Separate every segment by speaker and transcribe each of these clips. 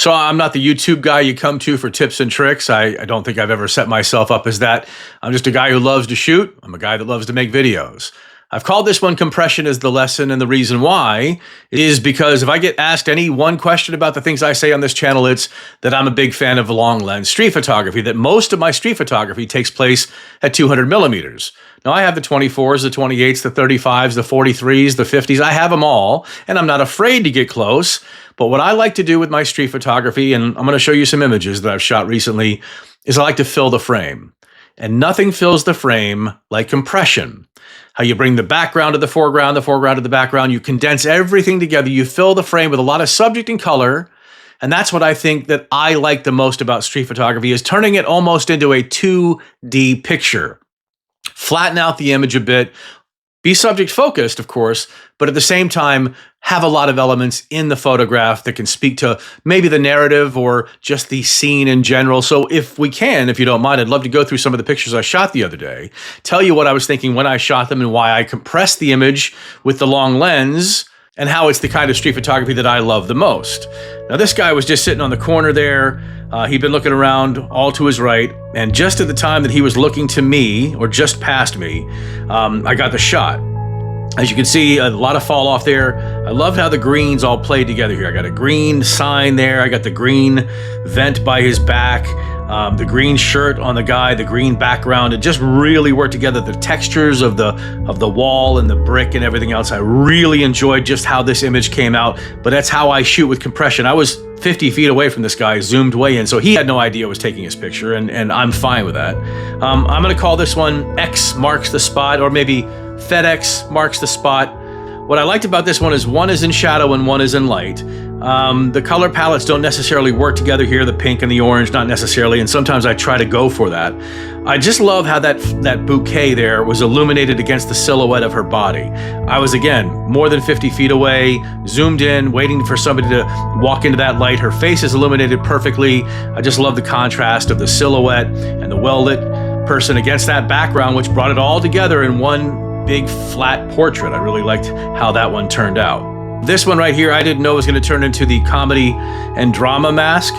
Speaker 1: So I'm not the YouTube guy you come to for tips and tricks. I don't think I've ever set myself up as that. I'm just a guy who loves to shoot. I'm a guy that loves to make videos. I've called this one Compression is the Lesson, and the reason why is because if I get asked any one question about the things I say on this channel, it's that I'm a big fan of long lens street photography, that most of my street photography takes place at 200 millimeters. Now, I have the 24s, the 28s, the 35s, the 43s, the 50s. I have them all, and I'm not afraid to get close. But what I like to do with my street photography, and I'm going to show you some images that I've shot recently, is I like to fill the frame. And nothing fills the frame like compression. How you bring the background to the foreground to the background, you condense everything together, you fill the frame with a lot of subject and color. And that's what I think that I like the most about street photography, is turning it almost into a 2D picture. Flatten out the image a bit, be subject focused, of course, but at the same time, have a lot of elements in the photograph that can speak to maybe the narrative or just the scene in general. So if we can, if you don't mind, I'd love to go through some of the pictures I shot the other day, tell you what I was thinking when I shot them and why I compressed the image with the long lens, and how it's the kind of street photography that I love the most. Now, this guy was just sitting on the corner there. He'd been looking around all to his right, and just at the time that he was looking to me, or just past me, I got the shot. As you can see, a lot of fall off there. I love how the greens all played together here. I got a green sign there. I got the green vent by his back, the green shirt on the guy, the green background. It just really worked together. The textures of the wall and the brick and everything else. I really enjoyed just how this image came out. But that's how I shoot with compression. I was 50 feet away from this guy, zoomed way in, so he had no idea I was taking his picture, and I'm fine with that. I'm gonna call this one X marks the spot, or maybe FedEx marks the spot. What I liked about this one is in shadow and one is in light. The color palettes don't necessarily work together here, the pink and the orange, not necessarily, and sometimes I try to go for that. I just love how that bouquet there was illuminated against the silhouette of her body. I was, again, more than 50 feet away, zoomed in, waiting for somebody to walk into that light. Her face is illuminated perfectly. I just love the contrast of the silhouette and the well-lit person against that background, which brought it all together in one big flat portrait. I really liked how that one turned out. This one right here, I didn't know was going to turn into the comedy and drama mask.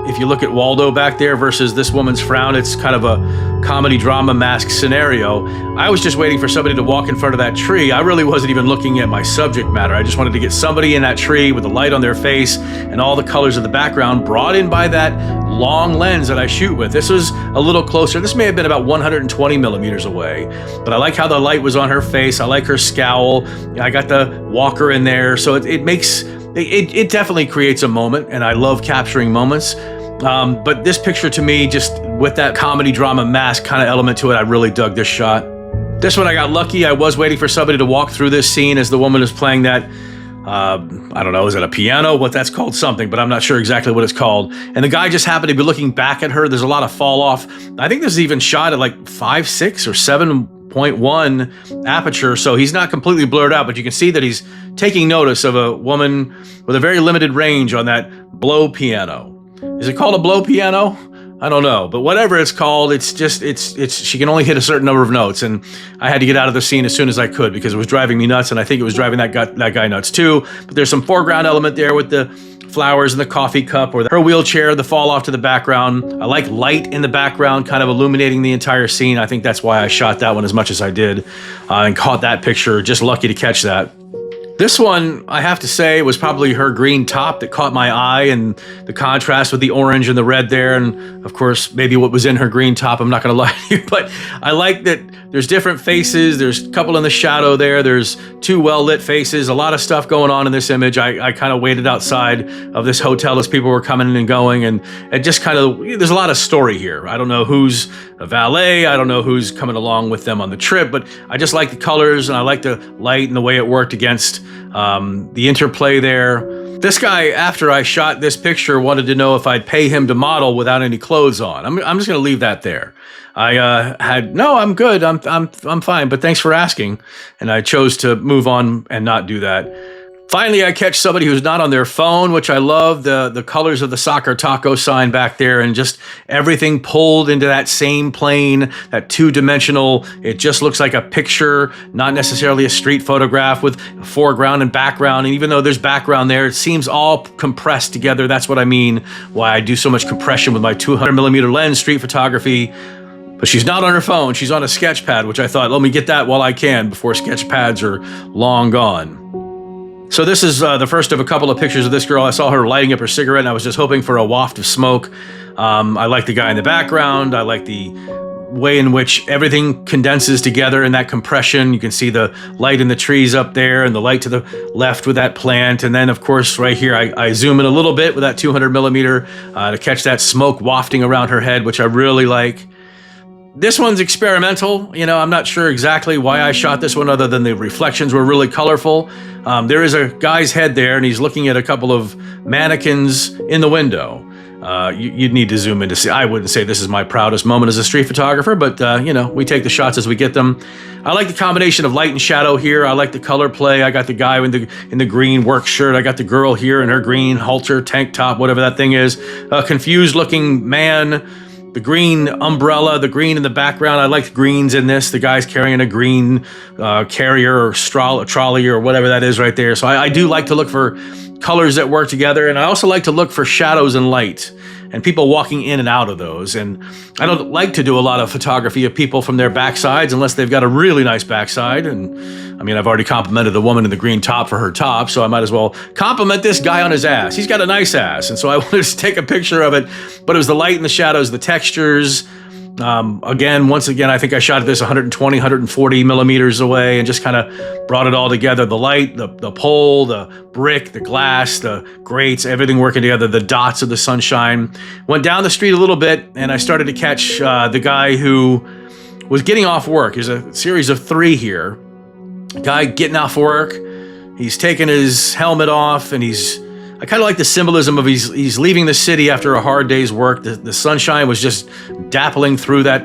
Speaker 1: If you look at Waldo back there versus this woman's frown, it's kind of a comedy drama mask scenario. I was just waiting for somebody to walk in front of that tree. I really wasn't even looking at my subject matter. I just wanted to get somebody in that tree with the light on their face and all the colors of the background brought in by that long lens that I shoot with. This was a little closer. This may have been about 120 millimeters away, but I like how the light was on her face. I like her scowl. I got the walker in there. So it definitely creates a moment, and I love capturing moments. But this picture to me, just with that comedy drama mask kind of element to it, I really dug this shot. This one I got lucky. I was waiting for somebody to walk through this scene as the woman is playing that, I don't know, is it a piano? What that's called, something, but I'm not sure exactly what it's called. And the guy just happened to be looking back at her. There's a lot of fall off. I think this is even shot at like 5.6 or 7.1 aperture, so he's not completely blurred out, but you can see that he's taking notice of a woman with a very limited range on that blow piano. Is it called a blow piano? I don't know, but whatever it's called, she can only hit a certain number of notes, and I had to get out of the scene as soon as I could because it was driving me nuts, and I think it was driving that guy nuts too. But there's some foreground element there with the flowers and the coffee cup, or her wheelchair, the fall off to the background. I like light in the background, kind of illuminating the entire scene. I think that's why I shot that one as much as I did, and caught that picture. Just lucky to catch that. This one, I have to say, was probably her green top that caught my eye, and the contrast with the orange and the red there, and of course, maybe what was in her green top, I'm not gonna lie to you, but I like that there's different faces, there's a couple in the shadow there, there's two well-lit faces, a lot of stuff going on in this image. I kind of waited outside of this hotel as people were coming in and going, and it just kind of, there's a lot of story here. I don't know who's a valet, I don't know who's coming along with them on the trip, but I just like the colors, and I like the light and the way it worked against the interplay there. This guy, after I shot this picture, wanted to know if I'd pay him to model without any clothes on. I'm just going to leave that there. No, I'm good. I'm fine, but thanks for asking. And I chose to move on and not do that. Finally, I catch somebody who's not on their phone, which I love. The colors of the soccer taco sign back there, and just everything pulled into that same plane, that two-dimensional. It just looks like a picture, not necessarily a street photograph with foreground and background. And even though there's background there, it seems all compressed together. That's what I mean, why I do so much compression with my 200mm lens street photography. But she's not on her phone. She's on a sketch pad, which I thought, let me get that while I can before sketch pads are long gone. So this is the first of a couple of pictures of this girl. I saw her lighting up her cigarette, and I was just hoping for a waft of smoke. I like the guy in the background. I like the way in which everything condenses together in that compression. You can see the light in the trees up there and the light to the left with that plant. And then, of course, right here, I zoom in a little bit with that 200mm to catch that smoke wafting around her head, which I really like. This one's experimental. You know, I'm not sure exactly why I shot this one other than the reflections were really colorful. There is a guy's head there, and he's looking at a couple of mannequins in the window. You'd need to zoom in to see. I wouldn't say this is my proudest moment as a street photographer, but, you know, we take the shots as we get them. I like the combination of light and shadow here. I like the color play. I got the guy in the green work shirt. I got the girl here in her green halter, tank top, whatever that thing is. A confused-looking man. The green umbrella, the green in the background. I like the greens in this. The guy's carrying a green carrier or trolley or whatever that is right there. So I do like to look for colors that work together. And I also like to look for shadows and light and people walking in and out of those. And I don't like to do a lot of photography of people from their backsides unless they've got a really nice backside. And I mean, I've already complimented the woman in the green top for her top, so I might as well compliment this guy on his ass. He's got a nice ass. And so I wanted to take a picture of it, but it was the light and the shadows, the textures. Once again, I think I shot this 120, 140 millimeters away and just kind of brought it all together. The light, the pole, the brick, the glass, the grates, everything working together, the dots of the sunshine. Went down the street a little bit and I started to catch the guy who was getting off work. There's a series of 3 here. Guy getting off work. He's taking his helmet off and I kind of like the symbolism of he's leaving the city after a hard day's work. The sunshine was just dappling through that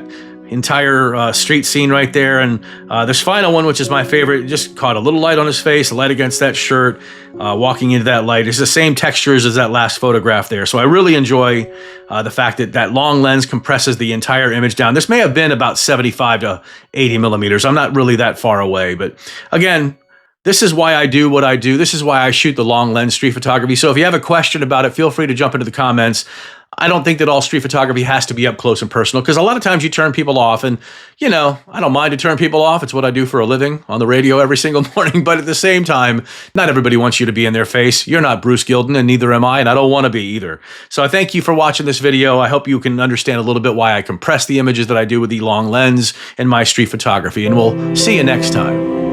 Speaker 1: entire street scene right there. And this final one, which is my favorite, just caught a little light on his face, a light against that shirt, walking into that light. It's the same textures as that last photograph there. So I really enjoy the fact that that long lens compresses the entire image down. This may have been about 75 to 80 millimeters. I'm not really that far away, but again, this is why I do what I do. This is why I shoot the long lens street photography. So if you have a question about it, feel free to jump into the comments. I don't think that all street photography has to be up close and personal, because a lot of times you turn people off, and, you know, I don't mind to turn people off. It's what I do for a living on the radio every single morning. But at the same time, not everybody wants you to be in their face. You're not Bruce Gilden, and neither am I, and I don't want to be either. So I thank you for watching this video. I hope you can understand a little bit why I compress the images that I do with the long lens in my street photography, and we'll see you next time.